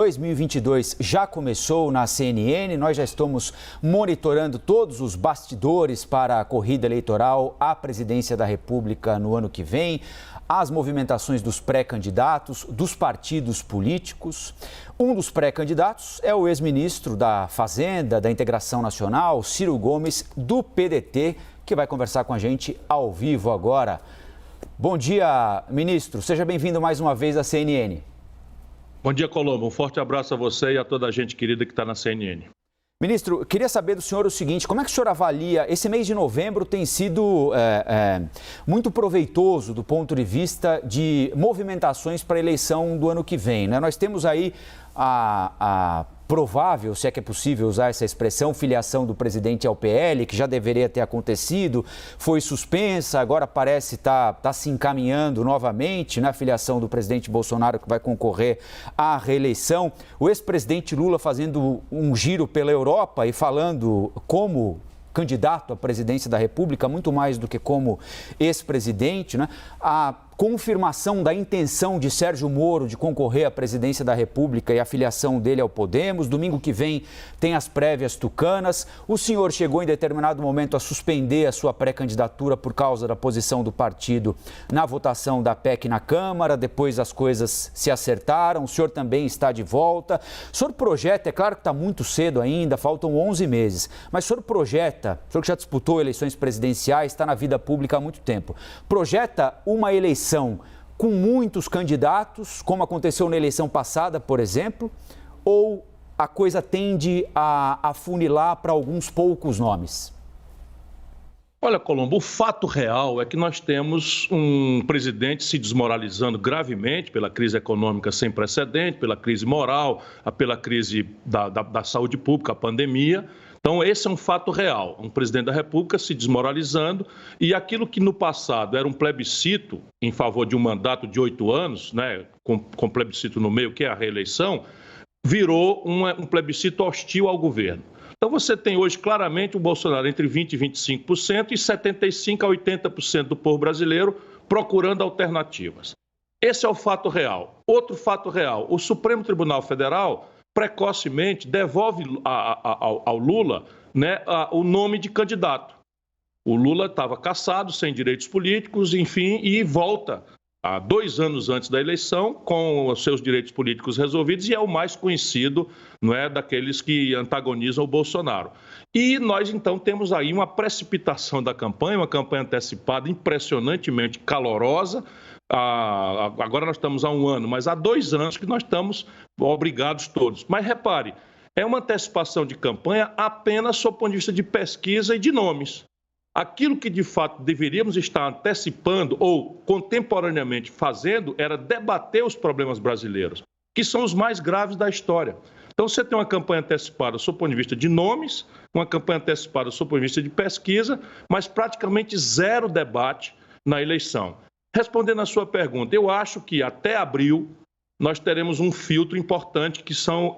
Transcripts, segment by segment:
2022 já começou na CNN, nós já estamos monitorando todos os bastidores para a corrida eleitoral à presidência da República no ano que vem, as movimentações dos pré-candidatos, dos partidos políticos. Um dos pré-candidatos é o ex-ministro da Fazenda, da Integração Nacional, Ciro Gomes, do PDT, que vai conversar com a gente ao vivo agora. Bom dia, ministro. Seja bem-vindo mais uma vez à CNN. Bom dia, Colombo. Um forte abraço a você e a toda a gente querida que está na CNN. Ministro, queria saber do senhor o seguinte, como é que o senhor avalia, esse mês de novembro tem sido muito proveitoso do ponto de vista de movimentações para a eleição do ano que vem, né? Nós temos aí a provável, se é que é possível usar essa expressão, filiação do presidente ao PL, que já deveria ter acontecido, foi suspensa, agora parece estar se encaminhando novamente na filiação do presidente Bolsonaro, que vai concorrer à reeleição. O ex-presidente Lula fazendo um giro pela Europa e falando como candidato à presidência da República, muito mais do que como ex-presidente, né? A confirmação da intenção de Sérgio Moro de concorrer à presidência da República e a filiação dele ao Podemos. Domingo que vem tem as prévias tucanas. O senhor chegou em determinado momento a suspender a sua pré-candidatura por causa da posição do partido na votação da PEC na Câmara. Depois as coisas se acertaram. O senhor também está de volta. O senhor projeta, é claro que está muito cedo ainda, faltam 11 meses, mas o senhor projeta, o senhor que já disputou eleições presidenciais, está na vida pública há muito tempo, projeta uma eleição com muitos candidatos, como aconteceu na eleição passada, por exemplo, ou a coisa tende a afunilar para alguns poucos nomes? Olha, Colombo, o fato real é que nós temos um presidente se desmoralizando gravemente pela crise econômica sem precedente, pela crise moral, pela crise da saúde pública, a pandemia. Então, esse é um fato real, um presidente da República se desmoralizando e aquilo que no passado era um plebiscito em favor de um mandato de 8 anos, né, com plebiscito no meio, que é a reeleição, virou um plebiscito hostil ao governo. Então, você tem hoje claramente o Bolsonaro entre 20% e 25% e 75% a 80% do povo brasileiro procurando alternativas. Esse é o fato real. Outro fato real, o Supremo Tribunal Federal precocemente devolve ao Lula, né, o nome de candidato. O Lula estava cassado, sem direitos políticos, enfim, e volta 2 anos antes da eleição com os seus direitos políticos resolvidos e é o mais conhecido, não é, daqueles que antagonizam o Bolsonaro. E nós, então, temos aí uma precipitação da campanha, uma campanha antecipada impressionantemente calorosa. Agora nós estamos há 1 ano, mas há 2 anos que nós estamos obrigados todos. Mas repare, é uma antecipação de campanha apenas sob o ponto de vista de pesquisa e de nomes. Aquilo que de fato deveríamos estar antecipando ou contemporaneamente fazendo era debater os problemas brasileiros, que são os mais graves da história. Então você tem uma campanha antecipada sob o ponto de vista de nomes, uma campanha antecipada sob o ponto de vista de pesquisa, mas praticamente zero debate na eleição. Respondendo à sua pergunta, eu acho que até abril nós teremos um filtro importante que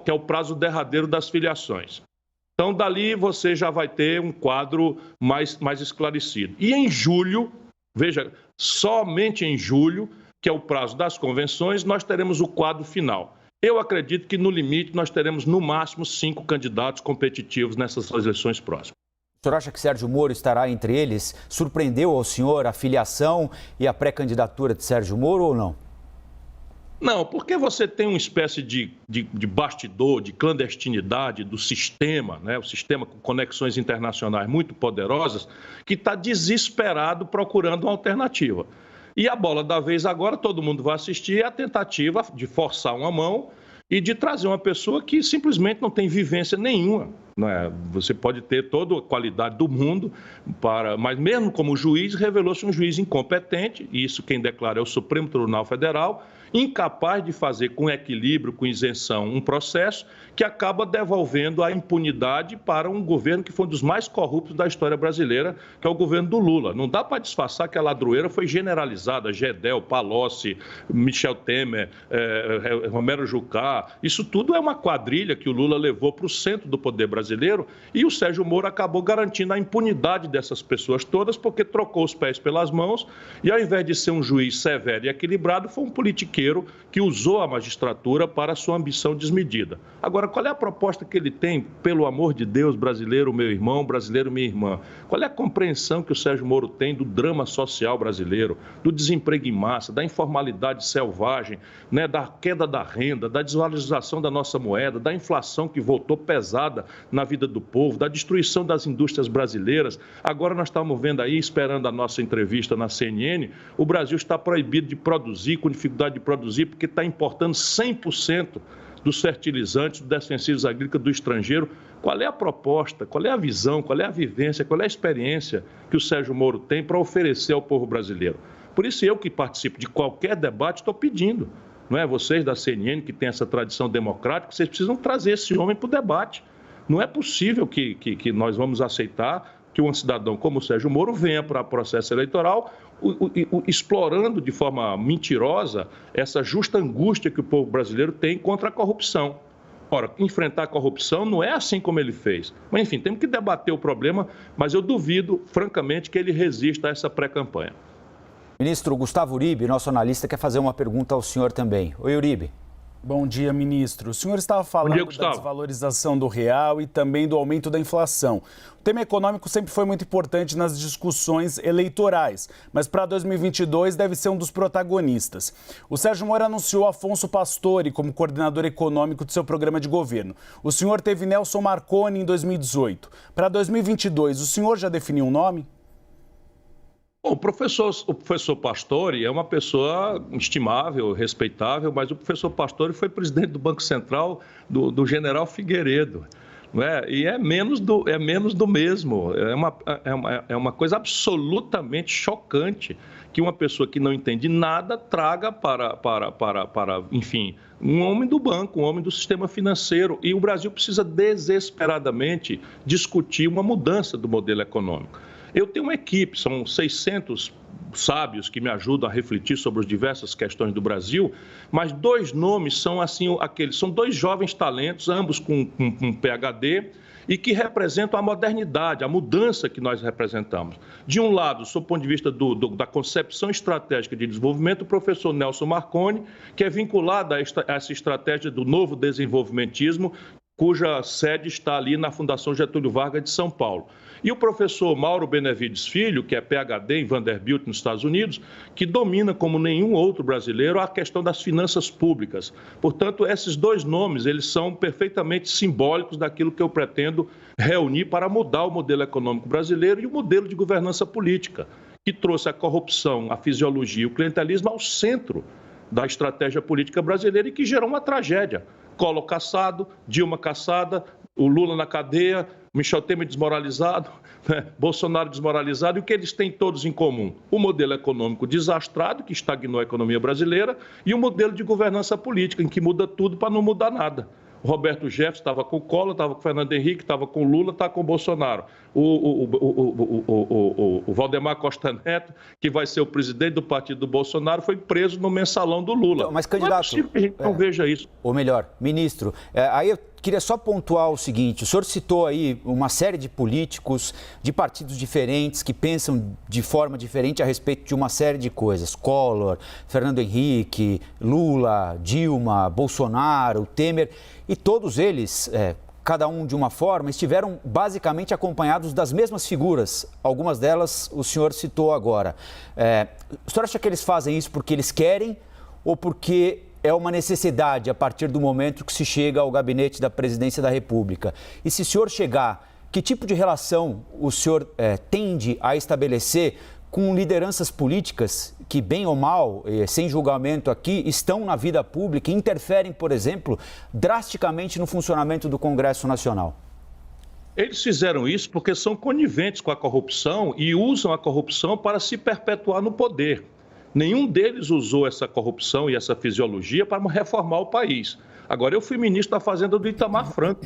é o prazo derradeiro das filiações. Então, dali você já vai ter um quadro mais esclarecido. E em julho, veja, somente em julho, que é o prazo das convenções, nós teremos o quadro final. Eu acredito que, no limite, nós teremos, no máximo, 5 candidatos competitivos nessas eleições próximas. O senhor acha que Sérgio Moro estará entre eles? Surpreendeu ao senhor a filiação e a pré-candidatura de Sérgio Moro ou não? Não, porque você tem uma espécie de bastidor, de clandestinidade do sistema, né? O sistema com conexões internacionais muito poderosas, que está desesperado procurando uma alternativa. E a bola da vez agora, todo mundo vai assistir, é a tentativa de forçar uma mão e de trazer uma pessoa que simplesmente não tem vivência nenhuma. Né? Você pode ter toda a qualidade do mundo, mas mesmo como juiz, revelou-se um juiz incompetente, e isso quem declara é o Supremo Tribunal Federal, incapaz de fazer com equilíbrio, com isenção, um processo que acaba devolvendo a impunidade para um governo que foi um dos mais corruptos da história brasileira, que é o governo do Lula. Não dá para disfarçar que a ladroeira foi generalizada, Gedel, Palocci, Michel Temer, Romero Jucá, isso tudo é uma quadrilha que o Lula levou para o centro do poder brasileiro e o Sérgio Moro acabou garantindo a impunidade dessas pessoas todas porque trocou os pés pelas mãos e ao invés de ser um juiz severo e equilibrado, foi um politiqueiro banqueiro que usou a magistratura para sua ambição desmedida. Agora, qual é a proposta que ele tem, pelo amor de Deus, brasileiro, meu irmão, brasileiro, minha irmã? Qual é a compreensão que o Sérgio Moro tem do drama social brasileiro, do desemprego em massa, da informalidade selvagem, né, da queda da renda, da desvalorização da nossa moeda, da inflação que voltou pesada na vida do povo, da destruição das indústrias brasileiras? Agora nós estamos vendo aí, esperando a nossa entrevista na CNN, o Brasil está proibido de produzir, com dificuldade de produzir, porque está importando 100% dos fertilizantes, dos defensivos agrícolas do estrangeiro. Qual é a proposta, qual é a visão, qual é a vivência, qual é a experiência que o Sérgio Moro tem para oferecer ao povo brasileiro? Por isso eu que participo de qualquer debate estou pedindo, não é? Vocês da CNN que têm essa tradição democrática, vocês precisam trazer esse homem para o debate. Não é possível que nós vamos aceitar que um cidadão como o Sérgio Moro venha para o processo eleitoral explorando de forma mentirosa essa justa angústia que o povo brasileiro tem contra a corrupção. Ora, enfrentar a corrupção não é assim como ele fez. Mas, enfim, temos que debater o problema, mas eu duvido, francamente, que ele resista a essa pré-campanha. Ministro Gustavo Uribe, nosso analista, quer fazer uma pergunta ao senhor também. Oi, Uribe. Bom dia, ministro. O senhor estava falando da desvalorização do real e também do aumento da inflação. O tema econômico sempre foi muito importante nas discussões eleitorais, mas para 2022 deve ser um dos protagonistas. O Sérgio Moro anunciou Afonso Pastore como coordenador econômico do seu programa de governo. O senhor teve Nelson Marconi em 2018. Para 2022, o senhor já definiu um nome? Bom, o professor Pastore é uma pessoa estimável, respeitável, mas o professor Pastore foi presidente do Banco Central do general Figueiredo, não é? E é menos do mesmo. É uma coisa absolutamente chocante que uma pessoa que não entende nada traga para enfim, um homem do banco, um homem do sistema financeiro. E o Brasil precisa desesperadamente discutir uma mudança do modelo econômico. Eu tenho uma equipe, são 600 sábios que me ajudam a refletir sobre as diversas questões do Brasil, mas dois nomes são assim, são dois jovens talentos, ambos com PhD, e que representam a modernidade, a mudança que nós representamos. De um lado, sob o ponto de vista da concepção estratégica de desenvolvimento, o professor Nelson Marconi, que é vinculado a essa estratégia do novo desenvolvimentismo, cuja sede está ali na Fundação Getúlio Vargas de São Paulo. E o professor Mauro Benevides Filho, que é PhD em Vanderbilt, nos Estados Unidos, que domina como nenhum outro brasileiro a questão das finanças públicas. Portanto, esses dois nomes, eles são perfeitamente simbólicos daquilo que eu pretendo reunir para mudar o modelo econômico brasileiro e o modelo de governança política, que trouxe a corrupção, a fisiologia e o clientelismo ao centro da estratégia política brasileira e que gerou uma tragédia. Collor caçado, Dilma caçada, o Lula na cadeia, Michel Temer desmoralizado, Bolsonaro desmoralizado, e o que eles têm todos em comum? O modelo econômico desastrado, que estagnou a economia brasileira, e o modelo de governança política, em que muda tudo para não mudar nada. O Roberto Jefferson estava com o Collor, estava com o Fernando Henrique, estava com o Lula, está com o Bolsonaro. O Valdemar Costa Neto, que vai ser o presidente do partido do Bolsonaro, foi preso no mensalão do Lula. Então, mas, candidato, não é possível que a gente não veja isso. Ou melhor, ministro, aí eu queria só pontuar o seguinte: o senhor citou aí uma série de políticos de partidos diferentes que pensam de forma diferente a respeito de uma série de coisas. Collor, Fernando Henrique, Lula, Dilma, Bolsonaro, Temer, e todos eles, cada um de uma forma, estiveram basicamente acompanhados das mesmas figuras. Algumas delas o senhor citou agora. O senhor acha que eles fazem isso porque eles querem ou porque é uma necessidade a partir do momento que se chega ao gabinete da presidência da República? E se o senhor chegar, que tipo de relação o senhor tende a estabelecer com lideranças políticas que, bem ou mal, sem julgamento aqui, estão na vida pública e interferem, por exemplo, drasticamente no funcionamento do Congresso Nacional? Eles fizeram isso porque são coniventes com a corrupção e usam a corrupção para se perpetuar no poder. Nenhum deles usou essa corrupção e essa fisiologia para reformar o país. Agora, eu fui ministro da Fazenda do Itamar Franco.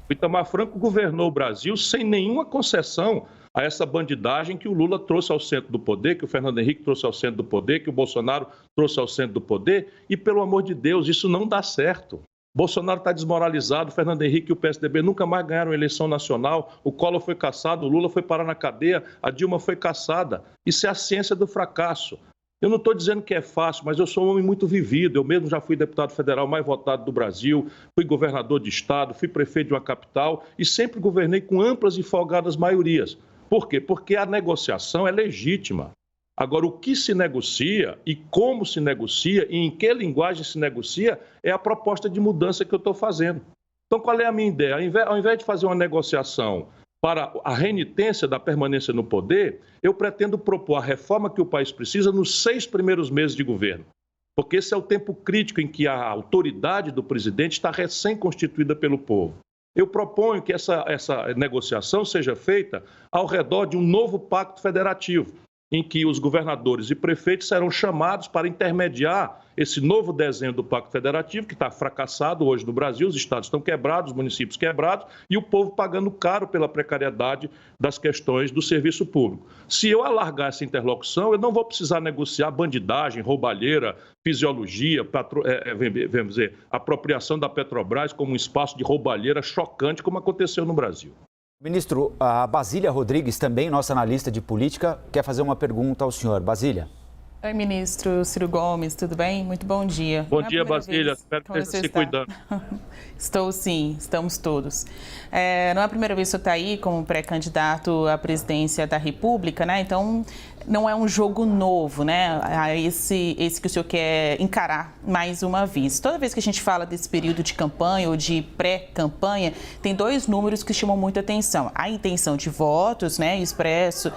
O Itamar Franco governou o Brasil sem nenhuma concessão a essa bandidagem que o Lula trouxe ao centro do poder, que o Fernando Henrique trouxe ao centro do poder, que o Bolsonaro trouxe ao centro do poder. E, pelo amor de Deus, isso não dá certo. Bolsonaro está desmoralizado, o Fernando Henrique e o PSDB nunca mais ganharam eleição nacional, o Collor foi cassado, o Lula foi parar na cadeia, a Dilma foi cassada. Isso é a ciência do fracasso. Eu não estou dizendo que é fácil, mas eu sou um homem muito vivido. Eu mesmo já fui deputado federal mais votado do Brasil, fui governador de estado, fui prefeito de uma capital e sempre governei com amplas e folgadas maiorias. Por quê? Porque a negociação é legítima. Agora, o que se negocia e como se negocia e em que linguagem se negocia é a proposta de mudança que eu estou fazendo. Então, qual é a minha ideia? Ao invés de fazer uma negociação para a renitência da permanência no poder, eu pretendo propor a reforma que o país precisa nos 6 primeiros meses de governo. Porque esse é o tempo crítico em que a autoridade do presidente está recém-constituída pelo povo. Eu proponho que essa negociação seja feita ao redor de um novo pacto federativo, em que os governadores e prefeitos serão chamados para intermediar esse novo desenho do Pacto Federativo, que está fracassado hoje no Brasil, os estados estão quebrados, os municípios quebrados e o povo pagando caro pela precariedade das questões do serviço público. Se eu alargar essa interlocução, eu não vou precisar negociar bandidagem, roubalheira, fisiologia, vamos dizer, apropriação da Petrobras como um espaço de roubalheira chocante, como aconteceu no Brasil. Ministro, a Basília Rodrigues, também nossa analista de política, quer fazer uma pergunta ao senhor. Basília. Oi, ministro Ciro Gomes, tudo bem? Muito bom dia. Bom dia, Basília. Espero que esteja se cuidando. Estou sim, estamos todos. Não é a primeira vez que o senhor está aí como pré-candidato à presidência da República, né? Então, não é um jogo novo, né? Esse que o senhor quer encarar mais uma vez. Toda vez que a gente fala desse período de campanha ou de pré-campanha, tem 2 números que chamam muita atenção. A intenção de votos, né? Expressa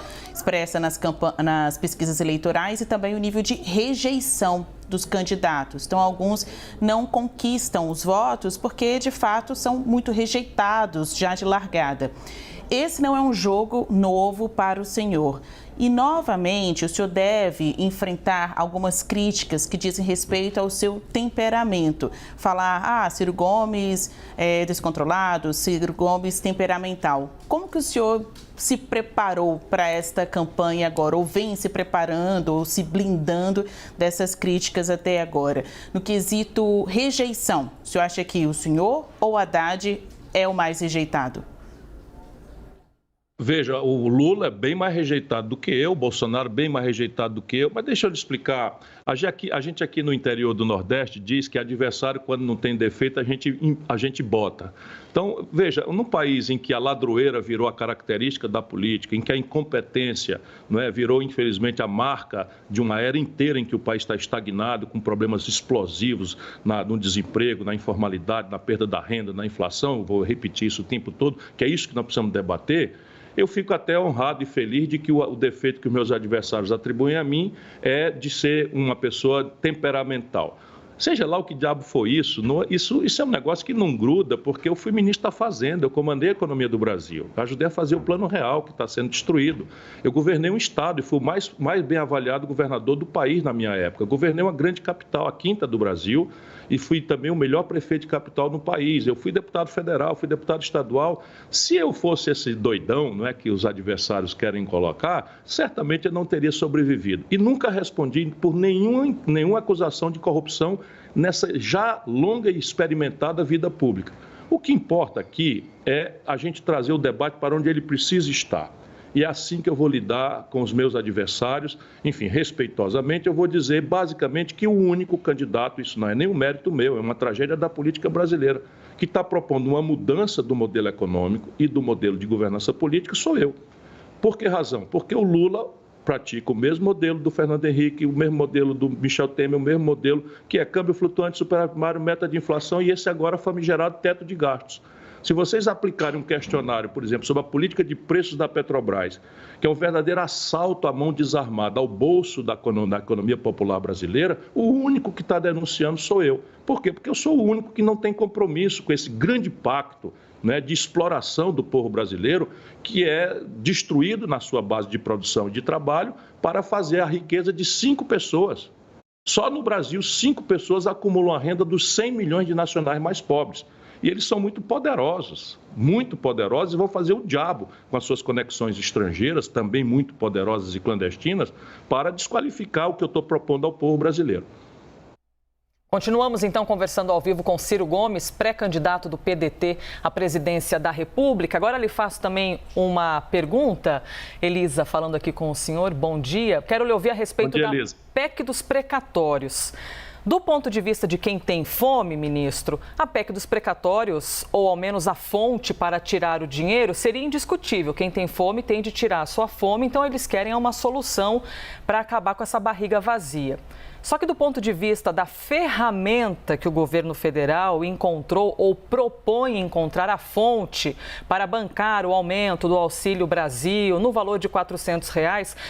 nas pesquisas eleitorais e também o nível de rejeição dos candidatos. Então, alguns não conquistam os votos porque, de fato, são muito rejeitados já de largada. Esse não é um jogo novo para o senhor. E, novamente, o senhor deve enfrentar algumas críticas que dizem respeito ao seu temperamento. Falar, Ciro Gomes é descontrolado, Ciro Gomes temperamental. Como que o senhor se preparou para esta campanha agora? Ou vem se preparando, ou se blindando dessas críticas até agora? No quesito rejeição, o senhor acha que o senhor ou Haddad é o mais rejeitado? Veja, o Lula é bem mais rejeitado do que eu, o Bolsonaro bem mais rejeitado do que eu, mas deixa eu lhe explicar. A gente aqui no interior do Nordeste diz que adversário, quando não tem defeito, a gente bota. Então, veja, num país em que a ladroeira virou a característica da política, em que a incompetência virou, infelizmente, a marca de uma era inteira em que o país está estagnado, com problemas explosivos no desemprego, na informalidade, na perda da renda, na inflação, vou repetir isso o tempo todo, que é isso que nós precisamos debater. Eu fico até honrado e feliz de que o defeito que os meus adversários atribuem a mim é de ser uma pessoa temperamental. Seja lá o que diabo foi isso, isso é um negócio que não gruda, porque eu fui ministro da Fazenda, eu comandei a economia do Brasil, ajudei a fazer o Plano Real, que está sendo destruído. Eu governei um estado e fui o mais bem avaliado governador do país na minha época. Eu governei uma grande capital, a 5ª do Brasil, e fui também o melhor prefeito de capital no país. Eu fui deputado federal, fui deputado estadual. Se eu fosse esse doidão, não é, que os adversários querem colocar, certamente eu não teria sobrevivido. E nunca respondi por nenhuma acusação de corrupção nessa já longa e experimentada vida pública. O que importa aqui é a gente trazer o debate para onde ele precisa estar. E é assim que eu vou lidar com os meus adversários. Enfim, respeitosamente, eu vou dizer basicamente que o único candidato, isso não é nem um mérito meu, é uma tragédia da política brasileira, que está propondo uma mudança do modelo econômico e do modelo de governança política, sou eu. Por que razão? Porque o Lula pratica o mesmo modelo do Fernando Henrique, o mesmo modelo do Michel Temer, o mesmo modelo que é câmbio flutuante, superprimário, meta de inflação e esse agora famigerado teto de gastos. Se vocês aplicarem um questionário, por exemplo, sobre a política de preços da Petrobras, que é um verdadeiro assalto à mão desarmada, ao bolso da economia popular brasileira, o único que está denunciando sou eu. Por quê? Porque eu sou o único que não tem compromisso com esse grande pacto, né, de exploração do povo brasileiro, que é destruído na sua base de produção e de trabalho para fazer a riqueza de 5 pessoas. Só no Brasil, 5 pessoas acumulam a renda dos 100 milhões de nacionais mais pobres. E eles são muito poderosos e vão fazer o diabo com as suas conexões estrangeiras, também muito poderosas e clandestinas, para desqualificar o que eu estou propondo ao povo brasileiro. Continuamos, então, conversando ao vivo com Ciro Gomes, pré-candidato do PDT à presidência da República. Agora lhe faço também uma pergunta. Elisa, falando aqui com o senhor, bom dia. Quero lhe ouvir a respeito da PEC dos precatórios. Do ponto de vista de quem tem fome, ministro, a PEC dos precatórios, ou ao menos a fonte para tirar o dinheiro, seria indiscutível. Quem tem fome tem de tirar a sua fome, então eles querem uma solução para acabar com essa barriga vazia. Só que do ponto de vista da ferramenta que o governo federal encontrou ou propõe encontrar a fonte para bancar o aumento do Auxílio Brasil no valor de R$ 400,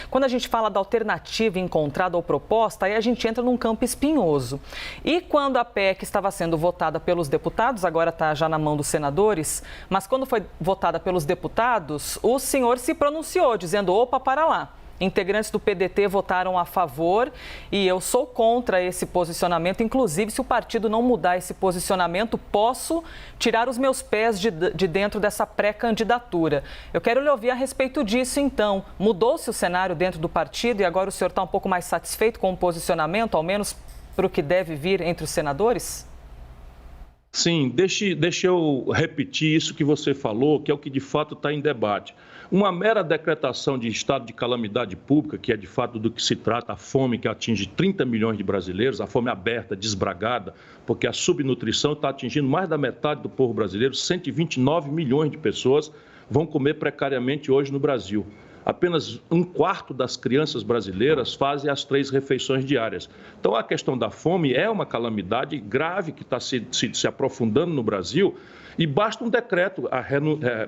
quando a gente fala da alternativa encontrada ou proposta, aí a gente entra num campo espinhoso. E quando a PEC estava sendo votada pelos deputados, agora está já na mão dos senadores, mas quando foi votada pelos deputados, o senhor se pronunciou, dizendo, opa, para lá. Integrantes do PDT votaram a favor e eu sou contra esse posicionamento. Inclusive, se o partido não mudar esse posicionamento, posso tirar os meus pés de dentro dessa pré-candidatura. Eu quero lhe ouvir a respeito disso, então. Mudou-se o cenário dentro do partido e agora o senhor está um pouco mais satisfeito com o posicionamento, ao menos para o que deve vir entre os senadores? Sim, deixa eu repetir isso que você falou, que é o que de fato está em debate. Uma mera decretação de estado de calamidade pública, que é de fato do que se trata, a fome que atinge 30 milhões de brasileiros, a fome aberta, desbragada, porque a subnutrição está atingindo mais da metade do povo brasileiro, 129 milhões de pessoas vão comer precariamente hoje no Brasil. Apenas 1/4 das crianças brasileiras fazem as 3 refeições diárias. Então, a questão da fome é uma calamidade grave que está se aprofundando no Brasil e basta um decreto,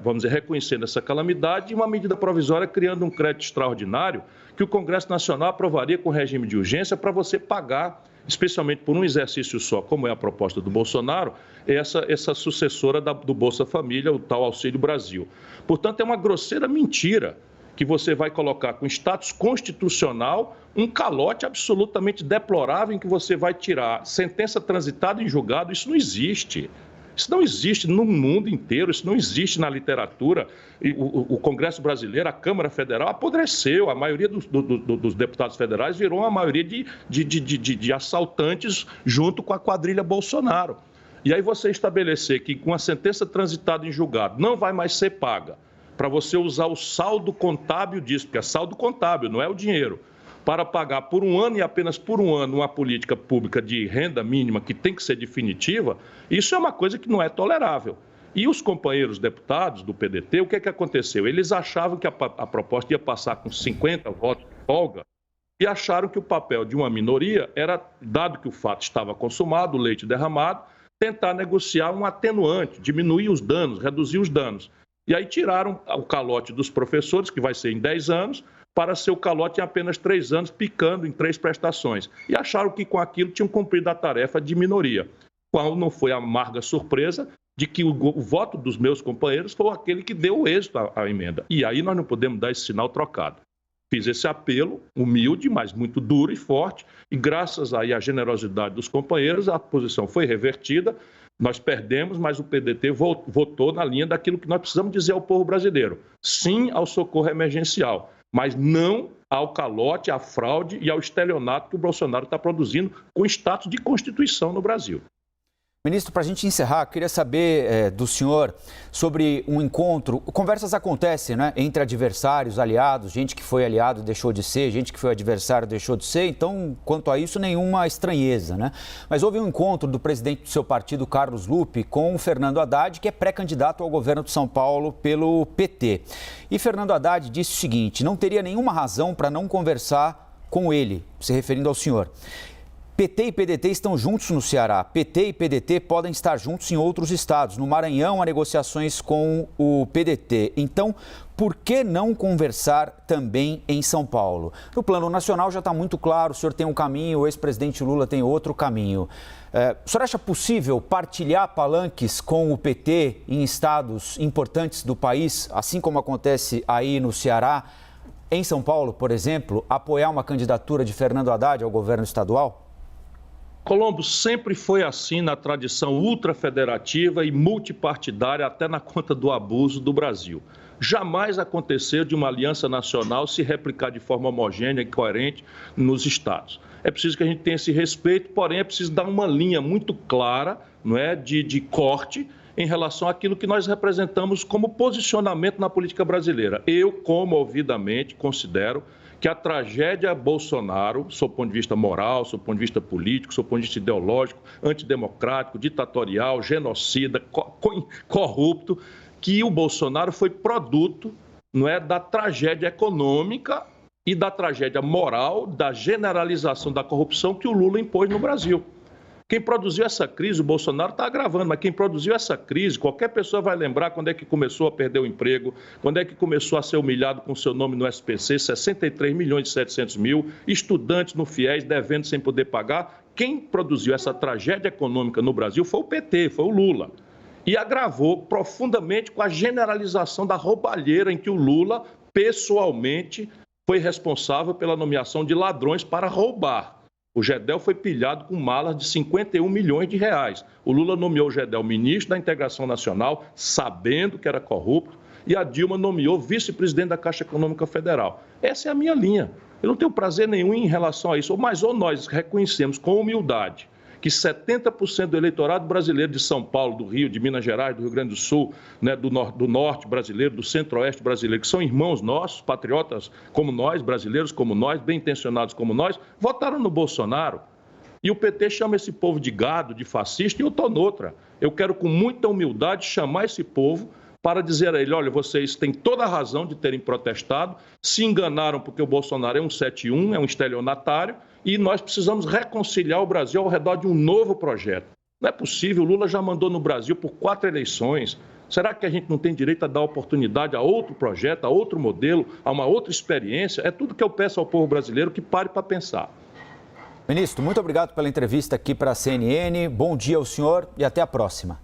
vamos dizer, reconhecendo essa calamidade e uma medida provisória criando um crédito extraordinário que o Congresso Nacional aprovaria com regime de urgência para você pagar, especialmente por um exercício só, como é a proposta do Bolsonaro, essa sucessora do Bolsa Família, o tal Auxílio Brasil. Portanto, é uma grosseira mentira que você vai colocar com status constitucional um calote absolutamente deplorável em que você vai tirar sentença transitada em julgado. Isso não existe. Isso não existe no mundo inteiro, isso não existe na literatura. O Congresso brasileiro, a Câmara Federal apodreceu, a maioria dos deputados federais virou uma maioria de assaltantes junto com a quadrilha Bolsonaro. E aí você estabelecer que com a sentença transitada em julgado não vai mais ser paga, para você usar o saldo contábil disso, porque é saldo contábil, não é o dinheiro, para pagar por um ano e apenas por um ano uma política pública de renda mínima que tem que ser definitiva, isso é uma coisa que não é tolerável. E os companheiros deputados do PDT, o que é que aconteceu? Eles achavam que a proposta ia passar com 50 votos de folga e acharam que o papel de uma minoria era, dado que o fato estava consumado, o leite derramado, tentar negociar um atenuante, diminuir os danos, reduzir os danos. E aí tiraram o calote dos professores, que vai ser em 10 anos, para ser o calote em apenas 3 anos, picando em 3 prestações. E acharam que com aquilo tinham cumprido a tarefa de minoria. Qual não foi a amarga surpresa de que o voto dos meus companheiros foi aquele que deu o êxito à emenda. E aí nós não podemos dar esse sinal trocado. Fiz esse apelo, humilde, mas muito duro e forte, e graças aí à generosidade dos companheiros, a posição foi revertida. Nós perdemos, mas o PDT votou na linha daquilo que nós precisamos dizer ao povo brasileiro. Sim ao socorro emergencial, mas não ao calote, à fraude e ao estelionato que o Bolsonaro está produzindo com status de Constituição no Brasil. Ministro, para a gente encerrar, queria saber do senhor sobre um encontro. Conversas acontecem, né? Entre adversários, aliados, gente que foi aliado deixou de ser, gente que foi adversário deixou de ser. Então, quanto a isso, nenhuma estranheza, né? Mas houve um encontro do presidente do seu partido, Carlos Lupe, com o Fernando Haddad, que é pré-candidato ao governo de São Paulo pelo PT. E Fernando Haddad disse o seguinte: não teria nenhuma razão para não conversar com ele, se referindo ao senhor. PT e PDT estão juntos no Ceará. PT e PDT podem estar juntos em outros estados. No Maranhão, há negociações com o PDT. Então, por que não conversar também em São Paulo? No plano nacional já está muito claro, o senhor tem um caminho, o ex-presidente Lula tem outro caminho. O senhor acha possível partilhar palanques com o PT em estados importantes do país, assim como acontece aí no Ceará? Em São Paulo, por exemplo, apoiar uma candidatura de Fernando Haddad ao governo estadual? Colombo, sempre foi assim na tradição ultrafederativa e multipartidária, até na conta do abuso do Brasil. jamais aconteceu de uma aliança nacional se replicar de forma homogênea e coerente nos estados. É preciso que a gente tenha esse respeito, porém é preciso dar uma linha muito clara, não é, de corte em relação àquilo que nós representamos como posicionamento na política brasileira. Eu, comovidamente, considero que a tragédia Bolsonaro, sob o ponto de vista moral, sob o ponto de vista político, sob o ponto de vista ideológico, antidemocrático, ditatorial, genocida, corrupto, que o Bolsonaro foi produto, não é, da tragédia econômica e da tragédia moral, da generalização da corrupção que o Lula impôs no Brasil. Quem produziu essa crise, o Bolsonaro está agravando, mas quem produziu essa crise, qualquer pessoa vai lembrar quando é que começou a perder o emprego, quando é que começou a ser humilhado com seu nome no SPC, 63 milhões e 700 mil, estudantes no FIES devendo sem poder pagar. Quem produziu essa tragédia econômica no Brasil foi o PT, foi o Lula. E agravou profundamente com a generalização da roubalheira em que o Lula, pessoalmente, foi responsável pela nomeação de ladrões para roubar. O Gedel foi pilhado com malas de 51 milhões de reais. O Lula nomeou o Gedel ministro da Integração Nacional, sabendo que era corrupto, e a Dilma nomeou vice-presidente da Caixa Econômica Federal. Essa é a minha linha. Eu não tenho prazer nenhum em relação a isso, mas ou nós reconhecemos com humildade que 70% do eleitorado brasileiro de São Paulo, do Rio, de Minas Gerais, do Rio Grande do Sul, né, do norte brasileiro, do centro-oeste brasileiro, que são irmãos nossos, patriotas como nós, brasileiros como nós, bem-intencionados como nós, votaram no Bolsonaro. E o PT chama esse povo de gado, de fascista, e eu estou noutra. Eu quero, com muita humildade, chamar esse povo para dizer a ele, olha, vocês têm toda a razão de terem protestado, se enganaram porque o Bolsonaro é um 71, é um estelionatário, e nós precisamos reconciliar o Brasil ao redor de um novo projeto. Não é possível, o Lula já mandou no Brasil por 4 eleições. Será que a gente não tem direito a dar oportunidade a outro projeto, a outro modelo, a uma outra experiência? É tudo que eu peço ao povo brasileiro que pare para pensar. Ministro, muito obrigado pela entrevista aqui para a CNN. Bom dia ao senhor e até a próxima.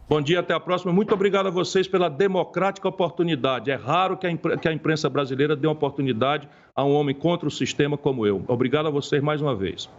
Bom dia, até a próxima. Muito obrigado a vocês pela democrática oportunidade. É raro que a imprensa brasileira dê uma oportunidade a um homem contra o sistema como eu. Obrigado a vocês mais uma vez.